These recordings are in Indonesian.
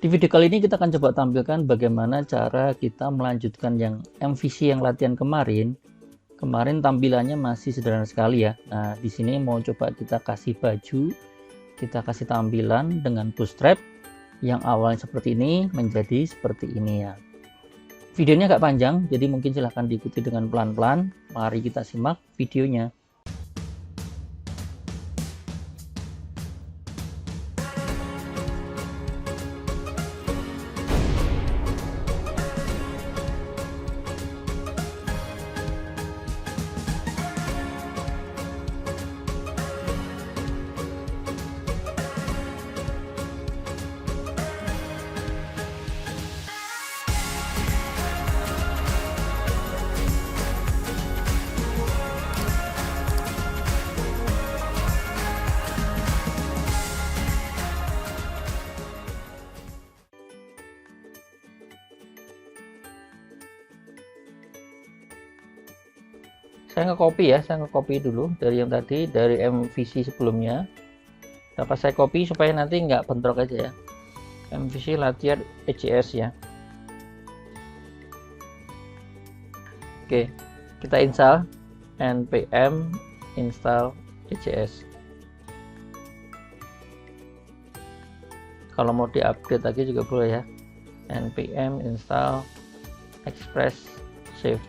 Di video kali ini kita akan coba tampilkan bagaimana cara kita melanjutkan yang MVC yang latihan kemarin. Kemarin tampilannya masih sederhana sekali ya. Nah, di sini mau coba kita kasih baju, kita kasih tampilan dengan bootstrap yang awalnya seperti ini menjadi seperti ini ya. Videonya agak panjang, jadi mungkin silahkan diikuti dengan pelan-pelan. Mari kita simak videonya. Saya nge-copy dulu dari yang tadi, dari MVC sebelumnya. Dapat saya copy supaya nanti nggak bentrok aja ya. MVC latihan ECS ya. Oke, kita install npm install ECS. Kalau mau diupdate lagi juga boleh ya. npm install express save.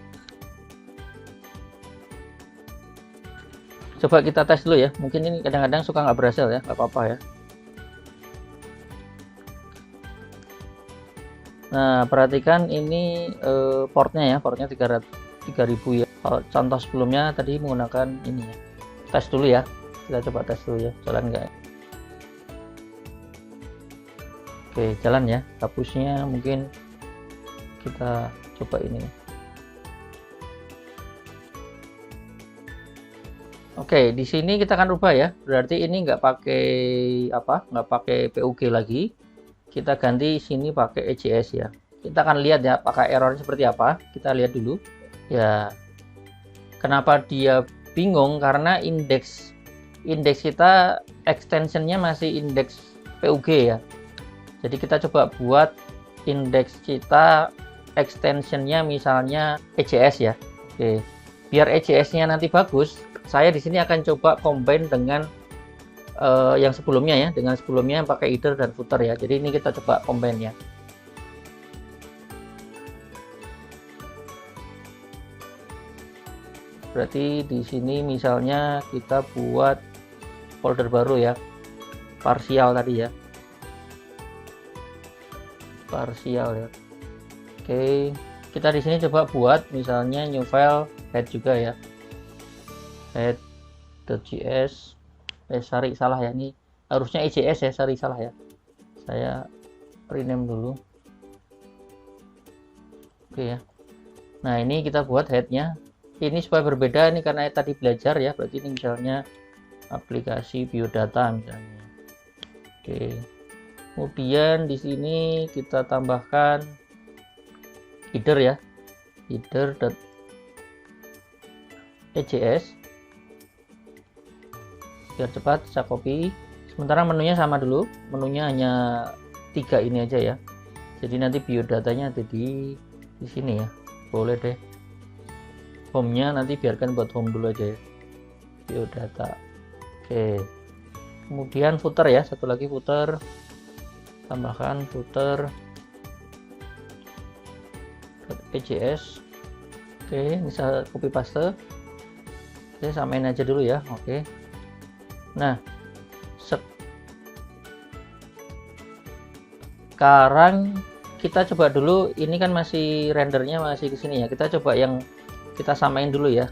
Coba kita tes dulu ya, mungkin ini kadang-kadang suka nggak berhasil ya, nggak apa-apa ya. Nah, perhatikan ini portnya ya, portnya 3000 ya. Kalau contoh sebelumnya tadi menggunakan ini ya. Tes dulu ya, kita coba tes dulu ya, jalan nggak ya. Oke, jalan ya, hapusnya mungkin kita coba ini. Oke, di sini kita akan rubah ya. Berarti ini nggak pakai nggak pakai PUG lagi. Kita ganti sini pakai ECS ya. Kita akan lihat ya, apakah errornya seperti apa. Kita lihat dulu. Ya, kenapa dia bingung? Karena indeks kita extensionnya masih indeks PUG ya. Jadi kita coba buat indeks kita extensionnya misalnya ECS ya. Oke, biar ECS-nya nanti bagus. Saya di sini akan coba combine dengan yang sebelumnya ya, dengan sebelumnya yang pakai header dan footer ya. Jadi ini kita coba combine ya. Berarti di sini misalnya kita buat folder baru ya, parsial tadi ya, parsial ya. Oke, kita di sini coba buat misalnya new file head juga ya. head.js sorry salah ya, ini harusnya ECS ya, sorry salah ya, saya rename dulu. Oke ya, nah ini kita buat headnya ini supaya berbeda nih, karena tadi belajar ya, berarti ini misalnya aplikasi biodata misalnya. Oke, kemudian di sini kita tambahkan header ya, header.ejs biar cepat. Saya copy, sementara menunya sama dulu, menunya hanya 3 ini aja ya. Jadi nanti biodatanya ada di sini ya, boleh deh. Home-nya nanti biarkan buat home dulu aja ya, biodata. Oke, kemudian footer ya, satu lagi footer, tambahkan footer .ejs. Oke, bisa copy paste. Oke, samain aja dulu ya. Oke, nah sekarang kita coba dulu, ini kan masih rendernya masih ke sini ya, kita coba yang kita samain dulu ya.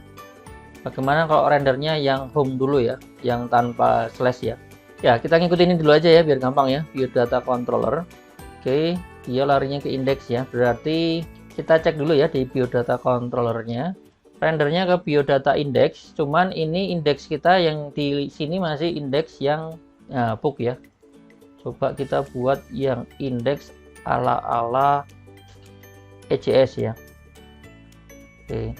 Bagaimana kalau rendernya yang home dulu ya, yang tanpa slash ya. Ya, kita ngikutin ini dulu aja ya biar gampang ya. Biodata controller. Oke, dia larinya ke index ya. Berarti kita cek dulu ya di biodata controllernya. Rendernya ke biodata index, cuman ini indeks kita yang di sini masih indeks yang book ya. Coba kita buat yang indeks ala ECS ya. Oke,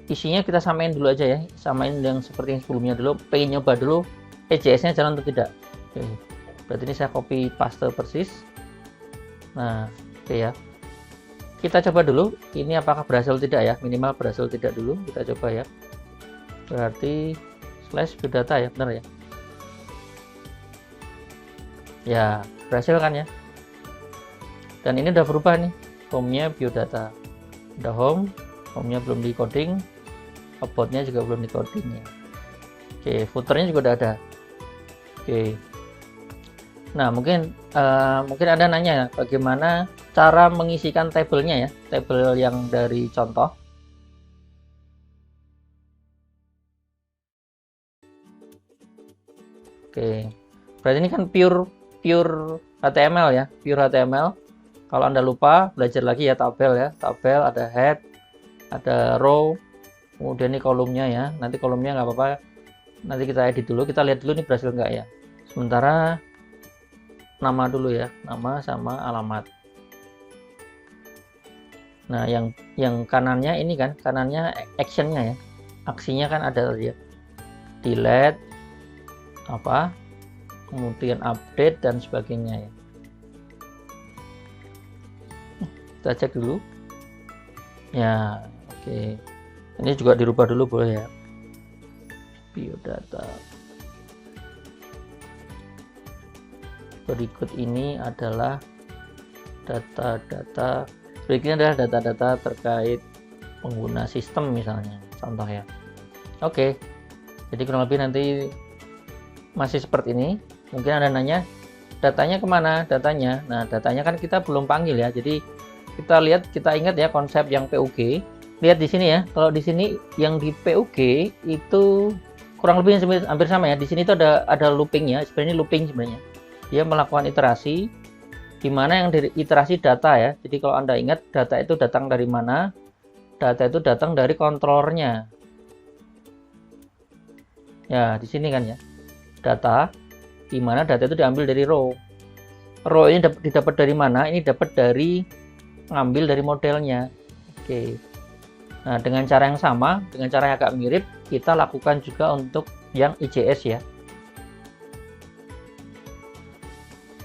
isinya kita samain dulu aja ya, samain yang seperti yang sebelumnya dulu. Pengen nyoba dulu ECS nya jalan atau tidak. Oke, berarti ini saya copy paste persis. Nah, oke ya. Kita coba dulu, ini apakah berhasil tidak ya, minimal berhasil tidak dulu, kita coba ya. Berarti slash biodata ya, benar ya. Ya, berhasil kan ya. Dan ini udah berubah nih, home-nya biodata. Udah home-nya belum di coding, about-nya juga belum di coding ya. Oke, footer-nya juga udah ada. Oke. Nah, mungkin Anda nanya ya, bagaimana cara mengisikan tabelnya ya, tabel yang dari contoh. Oke, berarti ini kan pure HTML ya, pure HTML. Kalau Anda lupa, belajar lagi ya tabel ya, tabel ada head, ada row, kemudian ini kolomnya ya. Nanti kolomnya nggak apa-apa, nanti kita edit dulu, kita lihat dulu nih berhasil nggak ya. Sementara nama dulu ya, nama sama alamat. Nah, yang kanannya ini kan, kanannya actionnya ya, aksinya kan ada tadi ya, delete apa, kemudian update dan sebagainya ya. Kita cek dulu ya. Oke, ini juga dirubah dulu boleh ya, biodata. Berikut ini adalah data-data, berikutnya adalah data-data terkait pengguna sistem misalnya, contoh ya. Oke, jadi kurang lebih nanti masih seperti ini. Mungkin Anda nanya, datanya kemana? Datanya, nah datanya kan kita belum panggil ya, jadi kita ingat ya konsep yang PUG. Lihat di sini ya, kalau di sini yang di PUG itu kurang lebih hampir sama ya. Di sini itu ada loopingnya, sebenarnya looping sebenarnya. Dia melakukan iterasi, di mana yang dari iterasi data ya. Jadi kalau Anda ingat, data itu datang dari mana? Data itu datang dari kontrolernya. Ya, di sini kan ya. Data, di mana data itu diambil dari row. Row ini didapat dari mana? Ini dapat dari ngambil dari modelnya. Oke. Nah, dengan cara yang sama, dengan cara yang agak mirip, kita lakukan juga untuk yang IJS ya.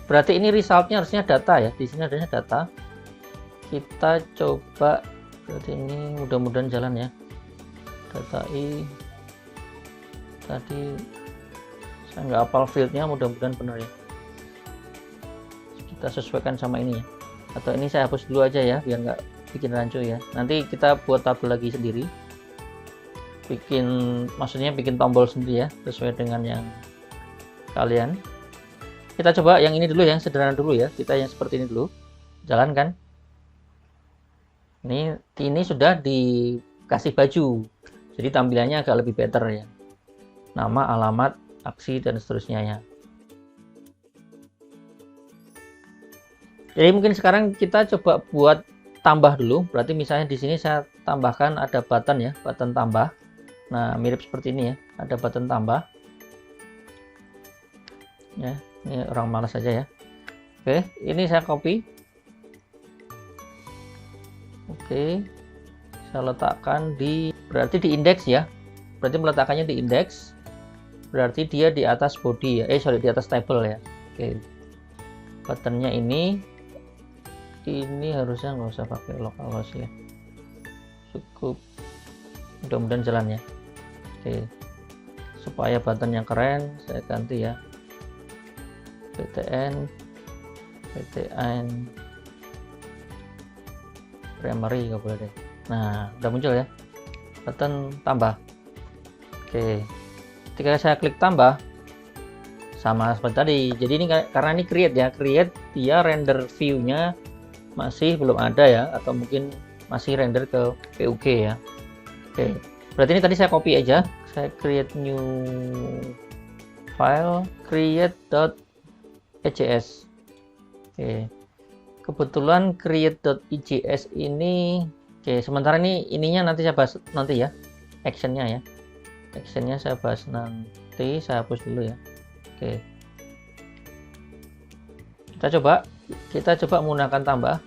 Berarti ini resultnya harusnya data ya. Di sini adanya data. Kita coba, berarti ini mudah-mudahan jalan ya. Data I tadi saya nggak hafal fieldnya, mudah-mudahan benar ya. Kita sesuaikan sama ini ya. Atau ini saya hapus dulu aja ya, biar nggak bikin rancu ya. Nanti kita buat tabel lagi sendiri. Maksudnya bikin tombol sendiri ya, sesuai dengan yang kalian. Kita coba yang ini dulu, yang sederhana dulu ya. Kita yang seperti ini dulu. Jalankan. Ini sudah dikasih baju. Jadi tampilannya agak lebih better ya. Nama, alamat, aksi dan seterusnya ya. Jadi mungkin sekarang kita coba buat tambah dulu. Berarti misalnya di sini saya tambahkan ada button ya, button tambah. Nah, mirip seperti ini ya. Ada button tambah. Ya, ini orang malas saja ya. Oke, ini saya copy. Oke. Saya letakkan berarti di indeks ya. Berarti meletakkannya di indeks. Berarti dia di atas body ya. Di atas table ya. Oke. Buttonnya ini harusnya nggak usah pakai localhost ya. Cukup. Mudah-mudahan jalan ya. Oke. Supaya button yang keren, saya ganti ya. PTN primary nggak boleh deh. Nah, udah muncul ya. Button tambah. Oke. Ketika saya klik tambah, sama seperti tadi. Jadi ini karena ini create ya, dia render view-nya masih belum ada ya, atau mungkin masih render ke PUG ya. Oke, berarti ini tadi saya copy aja, saya create new file, create.ijs. Oke, kebetulan create.ijs ini, oke, sementara ininya nanti saya bahas nanti ya, actionnya ya. Actionnya saya bahas nanti, saya hapus dulu ya. Oke, kita coba menggunakan tambah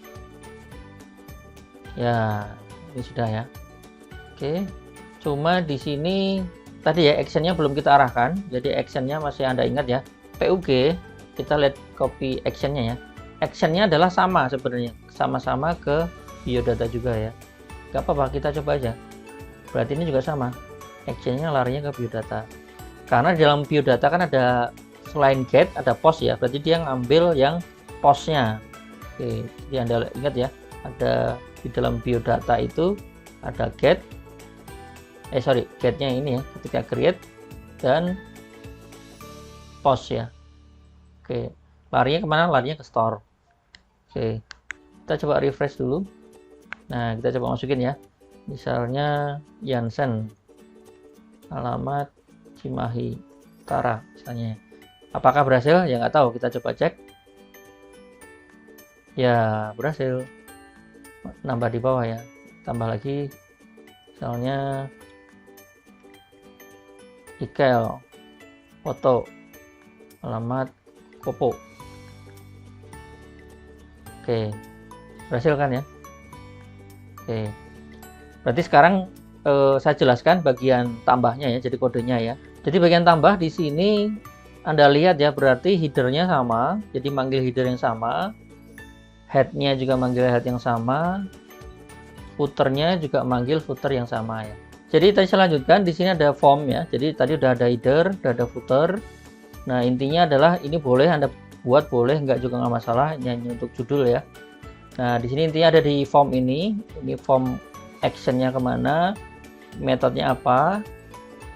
ya. Ini sudah ya. Oke, cuma di sini tadi ya actionnya belum kita arahkan, jadi actionnya masih Anda ingat ya, PUG. Kita lihat copy actionnya ya. actionnya adalah sama sebenarnya, sama-sama ke biodata juga ya. Gak apa-apa, kita coba aja. Berarti ini juga sama, actionnya larinya ke biodata. Karena di dalam biodata kan ada selain get ada post ya, berarti dia ngambil yang postnya. Oke, jadi Anda ingat ya, ada di dalam biodata itu ada getnya ini ya, ketika create dan post ya. Oke, larinya kemana? Larinya ke store. Oke, kita coba refresh dulu. Nah, kita coba masukin ya, misalnya Yansen, alamat Cimahi Utara misalnya. Apakah berhasil? Ya nggak tahu, kita coba cek. Ya berhasil, nambah di bawah ya, tambah lagi misalnya Ikel foto, alamat Kopo. Oke, berhasil kan ya. Oke, berarti sekarang saya jelaskan bagian tambahnya ya, jadi kodenya ya. Jadi bagian tambah di sini Anda lihat ya, berarti headernya sama, jadi manggil header yang sama, headnya juga manggil head yang sama, footernya juga manggil footer yang sama ya. Jadi tadi saya lanjutkan, di sini ada form ya, jadi tadi udah ada header, udah ada footer. Nah intinya adalah ini boleh Anda buat, boleh nggak juga nggak masalah, ini hanya untuk judul ya. Nah di sini intinya ada di form ini form actionnya kemana, metodenya apa.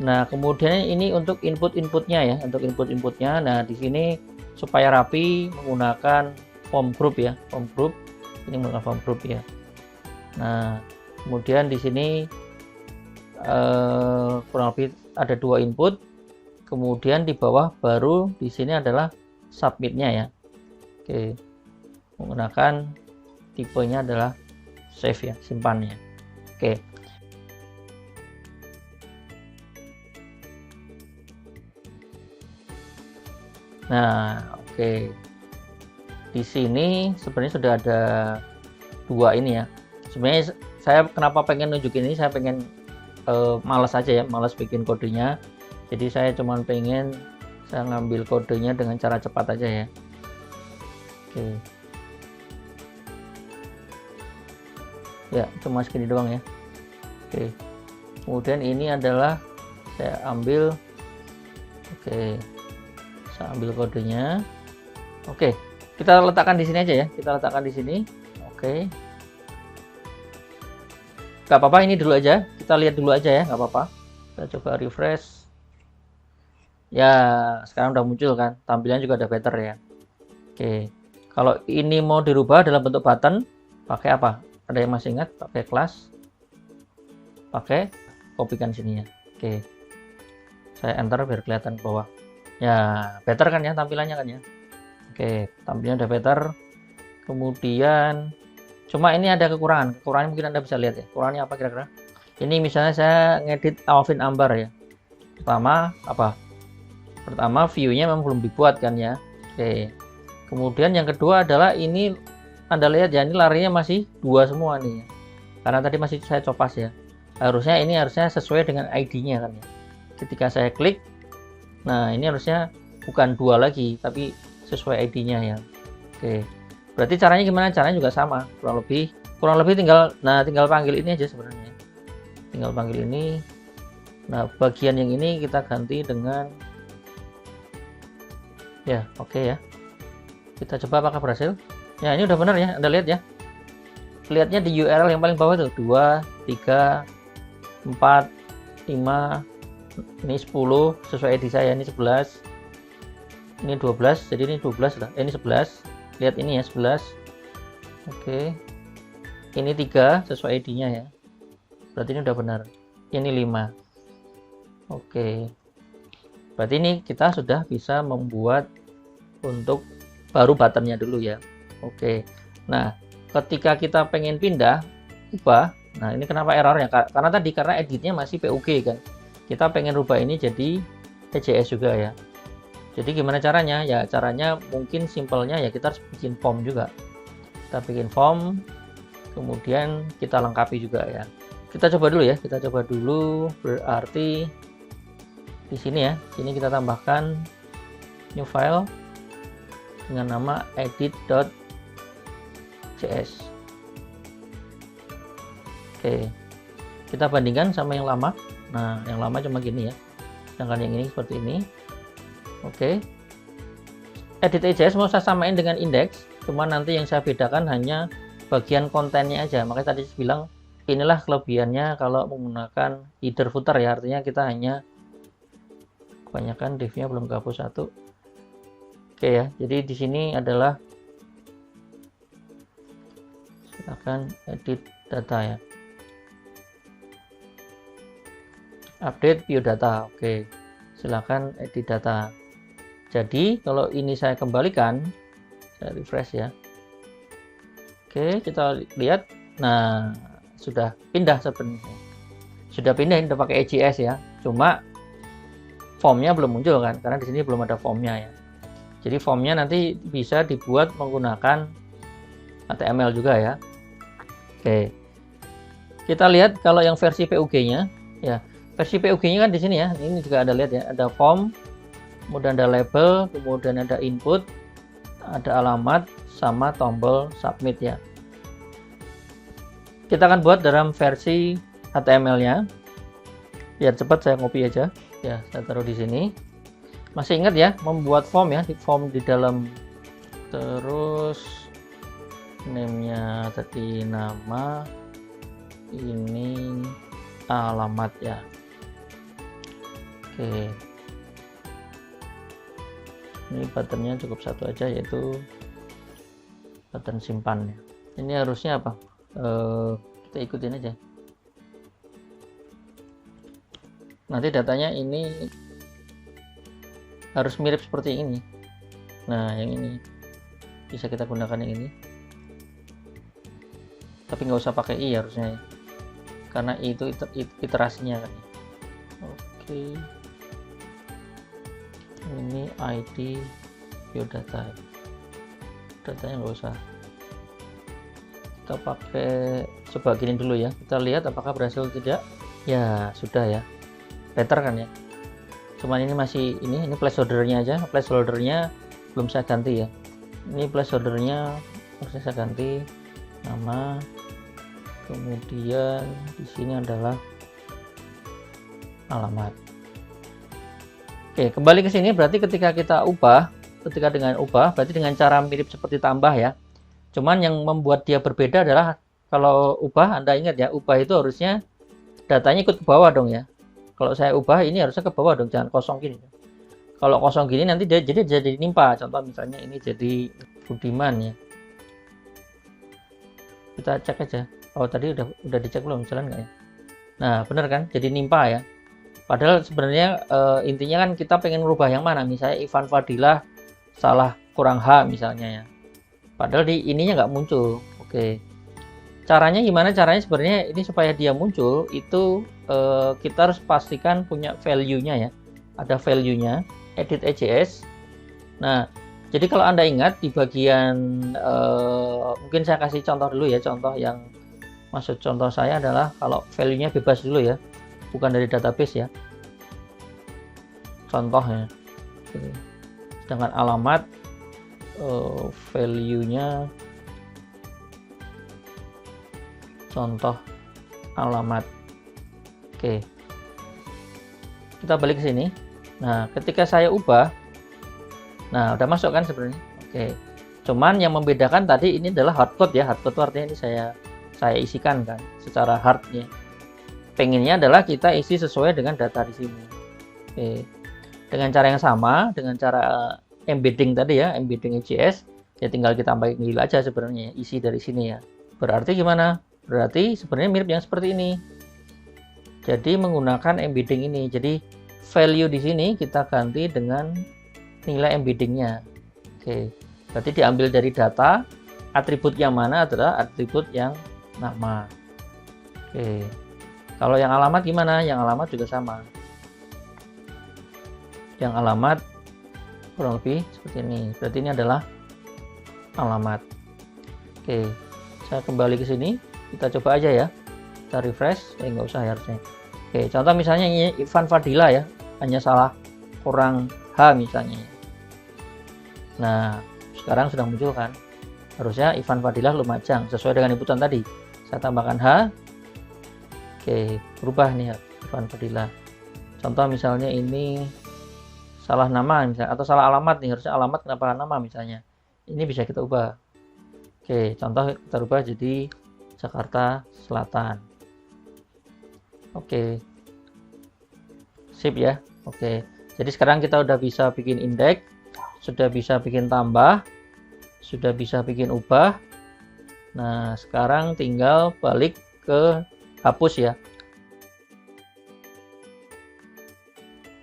Nah kemudian ini untuk inputnya ya, untuk inputnya. Nah di sini supaya rapi menggunakan form group ya, form group ini menggunakan form group ya. Nah kemudian di sini kurang lebih ada 2 input, kemudian di bawah baru di sini adalah submitnya ya. Oke, menggunakan tipenya adalah save ya, simpannya. Oke. Nah, oke. Di sini sebenarnya sudah ada 2 ini ya. Sebenarnya saya kenapa pengen nunjukin ini, saya pengen malas aja ya, malas bikin kodenya. Jadi saya cuman pengen saya ngambil kodenya dengan cara cepat aja ya. Oke. Ya, cuma segini doang ya. Oke. Kemudian ini adalah saya ambil. Oke. Saya ambil kodenya. Oke, kita letakkan di sini aja ya. Kita letakkan di sini. Oke. Gak apa-apa, ini dulu aja. Kita lihat dulu aja ya, gak apa-apa. Kita coba refresh. Ya, sekarang udah muncul kan. Tampilannya juga udah better ya. Oke. Kalau ini mau dirubah dalam bentuk button, pakai apa? Ada yang masih ingat? Pakai class. Pakai kopikan sini ya. Oke. Saya enter biar kelihatan ke bawah. Ya, better kan ya tampilannya kan ya. Oke, tampilannya udah better. Kemudian cuma ini ada kekurangannya mungkin Anda bisa lihat ya. Kurangnya apa kira-kira? Ini misalnya saya ngedit Alvin Ambar ya. Pertama apa? Pertama view-nya memang belum dibuat kan ya. Oke. Kemudian yang kedua adalah ini Anda lihat ya, ini larinya masih 2 semua nih ya. Karena tadi masih saya copas ya. Harusnya sesuai dengan ID-nya kan ya. Ketika saya klik, nah ini harusnya bukan 2 lagi tapi sesuai ID-nya ya. Oke, berarti caranya gimana? Caranya juga sama, kurang lebih tinggal panggil ini aja sebenarnya, tinggal panggil ini. Nah bagian yang ini kita ganti dengan ya. Oke ya, kita coba apakah berhasil ya. Ini udah benar ya, Anda lihat ya, lihatnya di URL yang paling bawah tuh 2, 3, 4, 5, ini 10 sesuai ID saya, ini 11, ini 12, jadi ini 12 lah, ini 11, lihat ini ya 11. Oke, ini 3 sesuai ID nya ya, berarti ini udah benar. Ini 5. Oke, berarti ini kita sudah bisa membuat untuk baru buttonnya dulu ya. Oke, nah ketika kita pengen pindah ubah, nah ini kenapa errornya? Karena editnya masih PUG kan, kita pengen rubah ini jadi EJS juga ya. Jadi gimana caranya? Ya caranya mungkin simpelnya ya kita harus bikin form juga. Kita bikin form, kemudian kita lengkapi juga ya. Kita coba dulu ya, kita coba dulu. Berarti di sini ya, sini kita tambahkan new file dengan nama edit.js. JS. Oke, kita bandingkan sama yang lama. Nah, yang lama cuma gini ya, sedangkan yang ini seperti ini. Oke, edit.js mau saya samain dengan index, cuma nanti yang saya bedakan hanya bagian kontennya aja. Makanya tadi saya bilang inilah kelebihannya kalau menggunakan header footer ya, artinya kita hanya kebanyakan div-nya belum kehapus satu. Oke ya, jadi di sini adalah silakan edit data ya, update biodata. Oke, silakan edit data. Jadi kalau ini saya kembalikan, saya refresh ya. Oke, kita lihat. Nah, sudah pindah sebenarnya. Sudah pindah, ini udah pakai AJS ya. Cuma formnya belum muncul kan, karena di sini belum ada formnya ya. Jadi formnya nanti bisa dibuat menggunakan HTML juga ya. Oke, kita lihat kalau yang versi PUG-nya ya. Versi PUG-nya kan di sini ya. Ini juga ada, lihat ya, ada form, kemudian ada label, kemudian ada input, ada alamat, sama tombol submit ya. Kita akan buat dalam versi HTML-nya. Biar cepat saya copy aja. Ya, saya taruh di sini. Masih ingat ya, membuat form ya, form di dalam, terus name-nya tadi nama, ini alamat ya. Oke. Ini buttonnya cukup satu aja, yaitu button simpan ya. Ini harusnya apa? Kita ikutin aja. Nanti datanya ini harus mirip seperti ini. Nah, yang ini bisa kita gunakan yang ini. Tapi nggak usah pakai i harusnya ya. Karena i itu iterasinya kan. Oke. Ini ID biodata. Datanya nggak usah. Kita pakai, coba gini dulu ya. Kita lihat apakah berhasil tidak. Ya, sudah ya. Better kan ya. Cuman ini masih ini placeholder-nya aja. Placeholder-nya belum saya ganti ya. Ini placeholder-nya harus saya ganti nama. Kemudian di sini adalah alamat. Oke, kembali ke sini berarti ketika kita ubah, berarti dengan cara mirip seperti tambah ya. Cuman yang membuat dia berbeda adalah kalau ubah, Anda ingat ya, ubah itu harusnya datanya ikut ke bawah dong ya. Kalau saya ubah ini harusnya ke bawah dong, jangan kosong gini. Kalau kosong gini nanti dia jadi nimpa. Contoh misalnya ini jadi Budiman ya. Kita cek aja. Oh, tadi udah dicek belum, jalan nggak ya? Nah, bener kan? Jadi nimpa ya. Padahal sebenarnya intinya kan kita pengen merubah yang mana. Misalnya Ivan Fadilah salah kurang H misalnya ya. Padahal di ininya nggak muncul. Oke. Caranya gimana? Caranya sebenarnya ini supaya dia muncul itu kita harus pastikan punya value-nya ya. Ada value-nya, edit.js. Nah, jadi kalau Anda ingat di bagian mungkin saya kasih contoh dulu ya. Contoh yang maksud contoh saya adalah kalau value-nya bebas dulu ya. Bukan dari database ya. Contohnya. Oke. Sedangkan alamat value-nya contoh alamat. Oke. Kita balik ke sini. Nah, ketika saya ubah, nah udah masuk kan sebenarnya. Oke. Cuman yang membedakan tadi ini adalah hardcode ya. Hardcode itu artinya ini saya isikan kan secara hardnya. Pengennya adalah kita isi sesuai dengan data di sini. Oke. Dengan cara yang sama, dengan cara embedding tadi ya, embedding JS, ya tinggal kita tambahin nilai aja sebenarnya isi dari sini ya. Berarti gimana? Berarti sebenarnya mirip yang seperti ini. Jadi menggunakan embedding ini. Jadi value di sini kita ganti dengan nilai embeddingnya. Oke. Berarti diambil dari data, atribut yang mana adalah atribut yang nama. Oke. Kalau yang alamat gimana? Yang alamat juga sama. Yang alamat kurang lebih seperti ini. Berarti ini adalah alamat. Oke, saya kembali ke sini. Kita coba aja ya. Kita refresh. Nggak usah ya harusnya. Oke, contoh misalnya ini Ivan Fadilah ya. Hanya salah kurang H misalnya. Nah, sekarang sudah muncul kan. harusnya Ivan Fadilah Lumajang sesuai dengan inputan tadi. Saya tambahkan H. Oke, berubah nih Ivan Fadilah. Contoh misalnya ini salah nama misalnya, atau salah alamat nih, harusnya alamat kenapa nama misalnya. Ini bisa kita ubah. Oke, contoh kita ubah jadi Jakarta Selatan. Oke. Sip ya. Oke. Jadi sekarang kita udah bisa bikin indeks, sudah bisa bikin tambah, sudah bisa bikin ubah. Nah, sekarang tinggal balik ke hapus ya.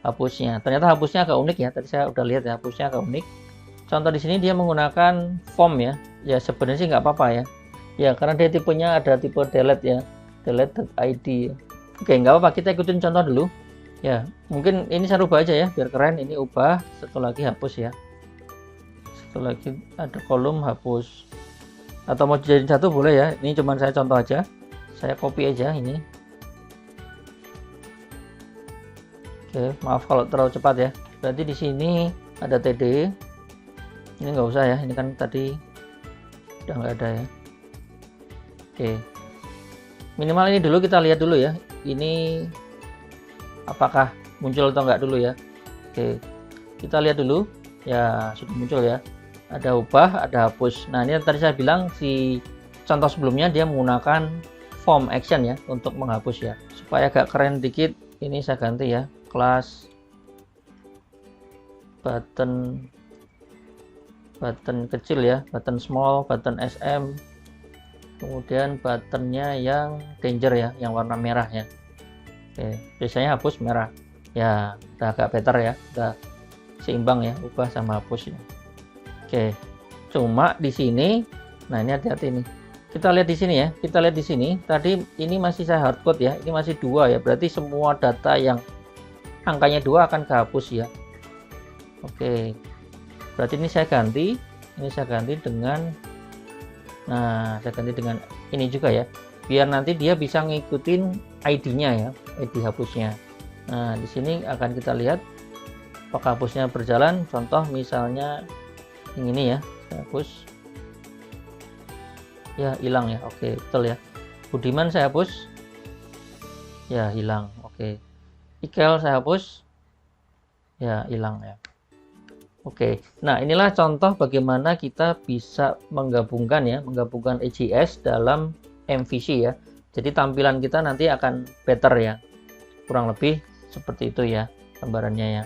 Hapusnya. Ternyata hapusnya agak unik ya. Tadi saya udah lihat ya, hapusnya agak unik. Contoh di sini dia menggunakan form ya. Ya sebenarnya sih nggak apa-apa ya. Ya karena dia tipenya ada tipe delete ya. Delete.id. Oke, nggak apa-apa. Kita ikutin contoh dulu. Ya, mungkin ini saya rubah aja ya biar keren. Ini ubah, satu lagi hapus ya. Satu lagi ada kolom hapus. Atau mau jadi satu boleh ya. Ini cuma saya contoh aja. Saya copy aja ini. Oke, maaf kalau terlalu cepat ya. Berarti di sini ada TD. Ini nggak usah ya. Ini kan tadi udah nggak ada ya. Oke. Minimal ini dulu kita lihat dulu ya. Ini apakah muncul atau enggak dulu ya. Oke. Kita lihat dulu. Ya, sudah muncul ya. Ada ubah, ada hapus. Nah, ini tadi saya bilang si contoh sebelumnya dia menggunakan form action ya untuk menghapus ya. Supaya agak keren dikit, ini saya ganti ya. Kelas button kecil ya, button small, button SM, kemudian buttonnya yang danger ya, yang warna merah ya. Oke, biasanya hapus merah ya, udah agak better ya, udah seimbang ya, ubah sama hapus ya. Oke, cuma di sini, nah ini hati-hati nih, kita lihat di sini ya, kita lihat di sini tadi ini masih saya hardcode ya, ini masih 2 ya, berarti semua data yang angkanya 2 akan kehapus ya. Oke, berarti ini saya ganti dengan, nah saya ganti dengan ini juga ya, biar nanti dia bisa ngikutin ID-nya ya, ID hapusnya. Nah di sini akan kita lihat apakah hapusnya berjalan. Contoh misalnya yang ini ya, saya hapus ya, hilang ya. Oke, betul ya. Budiman saya hapus ya, hilang. Oke, Ikel saya hapus ya, hilang ya. Oke, nah inilah contoh bagaimana kita bisa menggabungkan AJS dalam MVC ya. Jadi tampilan kita nanti akan better ya. Kurang lebih seperti itu ya gambarannya ya.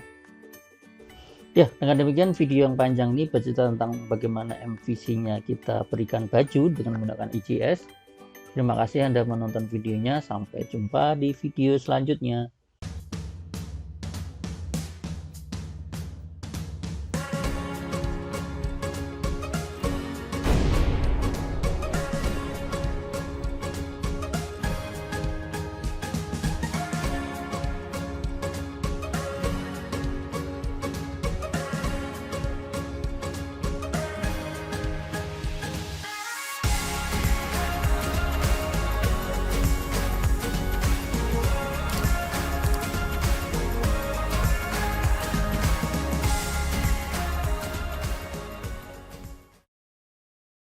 Ya, dengan demikian video yang panjang ini bercerita tentang bagaimana MVC-nya kita berikan baju dengan menggunakan AJS. Terima kasih Anda menonton videonya. Sampai jumpa di video selanjutnya.